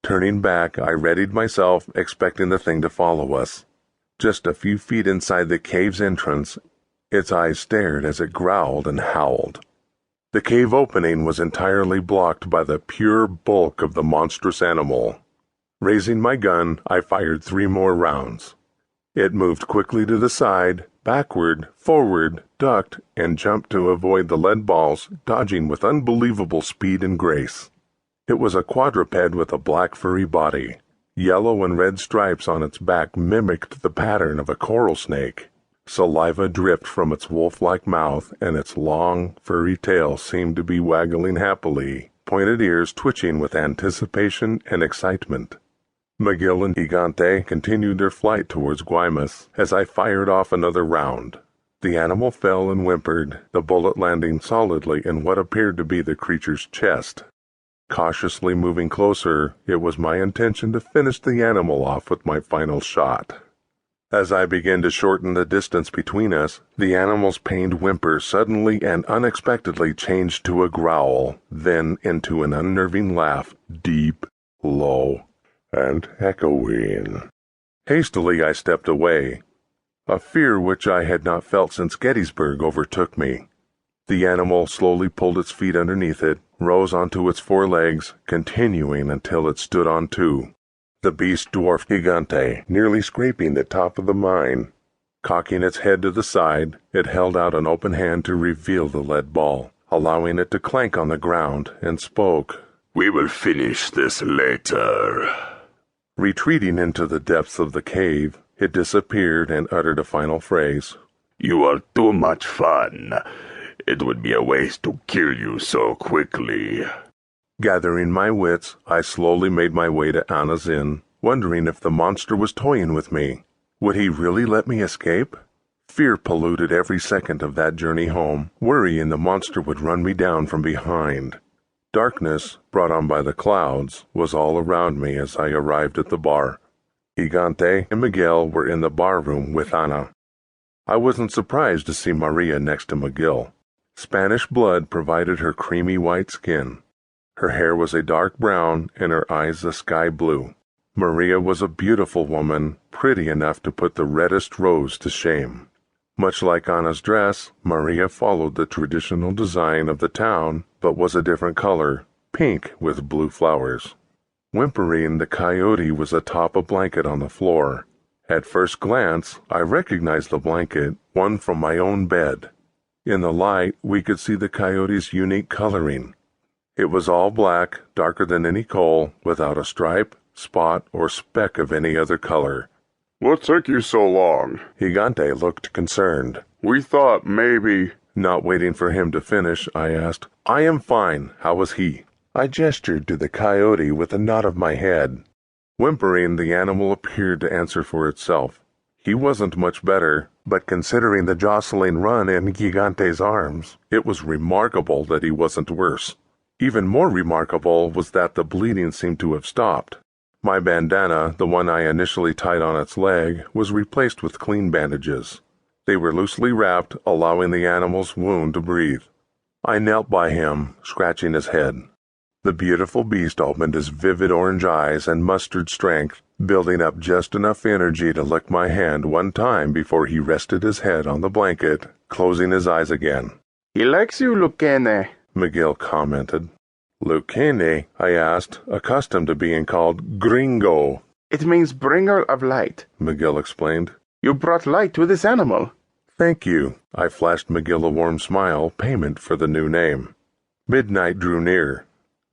Turning back, I readied myself, expecting the thing to follow us. Just a few feet inside the cave's entrance, its eyes stared as it growled and howled. The cave opening was entirely blocked by the pure bulk of the monstrous animal. Raising my gun, I fired 3 more rounds. It moved quickly to the side, backward, forward, ducked, and jumped to avoid the lead balls, dodging with unbelievable speed and grace. It was a quadruped with a black furry body. Yellow and red stripes on its back mimicked the pattern of a coral snake. Saliva dripped from its wolf-like mouth, and its long, furry tail seemed to be waggling happily, pointed ears twitching with anticipation and excitement. McGill and Gigante continued their flight towards Guaymas as I fired off another round. The animal fell and whimpered, the bullet landing solidly in what appeared to be the creature's chest. Cautiously moving closer, it was my intention to finish the animal off with my final shot. As I began to shorten the distance between us, the animal's pained whimper suddenly and unexpectedly changed to a growl, then into an unnerving laugh, deep, low, and echoing. Hastily I stepped away. A fear which I had not felt since Gettysburg overtook me. The animal slowly pulled its feet underneath it, rose onto its 4 legs, continuing until it stood on 2. The beast dwarfed Gigante, nearly scraping the top of the mine. Cocking its head to the side, it held out an open hand to reveal the lead ball, allowing it to clank on the ground, and spoke. "We will finish this later." Retreating into the depths of the cave, it disappeared and uttered a final phrase. "You are too much fun. It would be a waste to kill you so quickly." Gathering my wits, I slowly made my way to Anna's inn, wondering if the monster was toying with me. Would he really let me escape? Fear polluted every second of that journey home, worrying the monster would run me down from behind. Darkness, brought on by the clouds, was all around me as I arrived at the bar. Gigante and Miguel were in the bar room with Anna. I wasn't surprised to see Maria next to Miguel. Spanish blood provided her creamy white skin. Her hair was a dark brown and her eyes a sky blue. Maria was a beautiful woman, pretty enough to put the reddest rose to shame. Much like Anna's dress, Maria followed the traditional design of the town, but was a different color, pink with blue flowers. Whimpering, the coyote was atop a blanket on the floor. At first glance, I recognized the blanket, one from my own bed. In the light, we could see the coyote's unique coloring. It was all black, darker than any coal, without a stripe, spot, or speck of any other color. "What took you so long?" Gigante looked concerned. "We thought maybe—" Not waiting for him to finish, I asked, "I am fine. How was he?" I gestured to the coyote with a nod of my head. Whimpering, the animal appeared to answer for itself. He wasn't much better, but considering the jostling run in Gigante's arms, it was remarkable that he wasn't worse. Even more remarkable was that the bleeding seemed to have stopped. My bandana, the one I initially tied on its leg, was replaced with clean bandages. They were loosely wrapped, allowing the animal's wound to breathe. I knelt by him, scratching his head. The beautiful beast opened his vivid orange eyes and mustered strength, building up just enough energy to lick my hand one time before he rested his head on the blanket, closing his eyes again. "He likes you, Lucene," Miguel commented. Lucene, I asked, accustomed to being called Gringo. "It means bringer of light," Miguel explained. "You brought light to this animal." "Thank you." I flashed Miguel a warm smile, payment for the new name. Midnight drew near.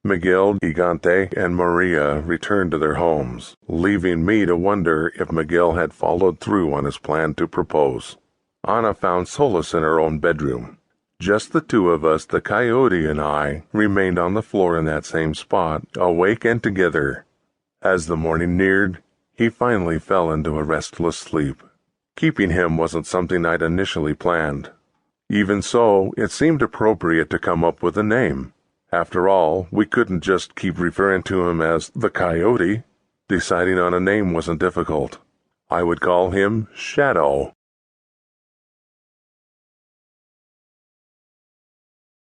Miguel, Gigante, and Maria returned to their homes, leaving me to wonder if Miguel had followed through on his plan to propose. Anna found solace in her own bedroom. Just the 2 of us, the coyote and I, remained on the floor in that same spot, awake and together. As the morning neared, he finally fell into a restless sleep. Keeping him wasn't something I'd initially planned. Even so, it seemed appropriate to come up with a name. After all, we couldn't just keep referring to him as the Coyote. Deciding on a name wasn't difficult. I would call him Shadow.